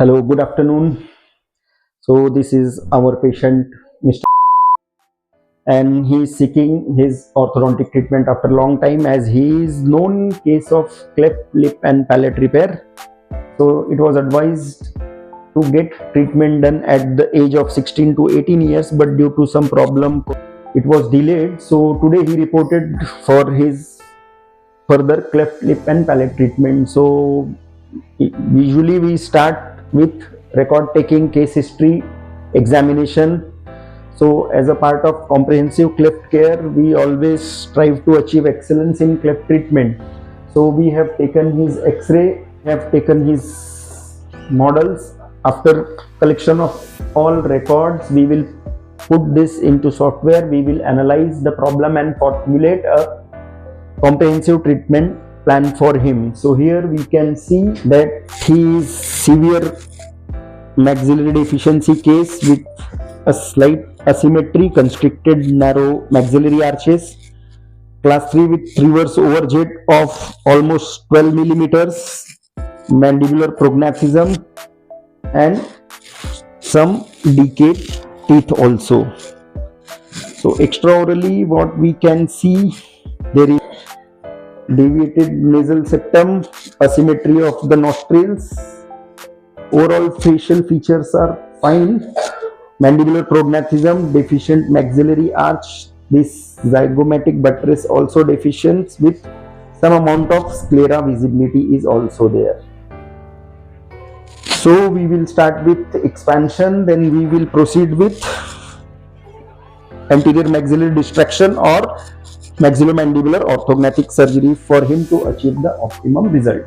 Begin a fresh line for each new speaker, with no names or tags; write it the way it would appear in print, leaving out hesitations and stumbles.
Hello, good afternoon. So this is our patient, Mr. and he is seeking his orthodontic treatment after a long time, as he is known case of cleft lip and palate repair. So it was advised to get treatment done at the age of 16 to 18 years, but due to some problem it was delayed. So today he reported for his further cleft lip and palate treatment. So usually we start with record taking, case history, examination. So as a part of comprehensive cleft care, we always strive to achieve excellence in cleft treatment. So we have taken his x-ray, have taken his models. After collection of all records, we will put this into software. We will analyze the problem and formulate a comprehensive treatment plan for him. So here we can see that he is severe maxillary deficiency case with a slight asymmetry, constricted narrow maxillary arches, class 3 with reverse overjet of almost 12 millimeters, mandibular prognathism, and some decayed teeth also. So extraorally, what we can see, there is deviated nasal septum, asymmetry of the nostrils. Overall facial features are fine. Mandibular prognathism, deficient maxillary arch. This zygomatic buttress also deficient, with some amount of sclera visibility is also there. So we will start with expansion, then we will proceed with anterior maxillary distraction or maxillomandibular orthognathic surgery for him to achieve the optimum result.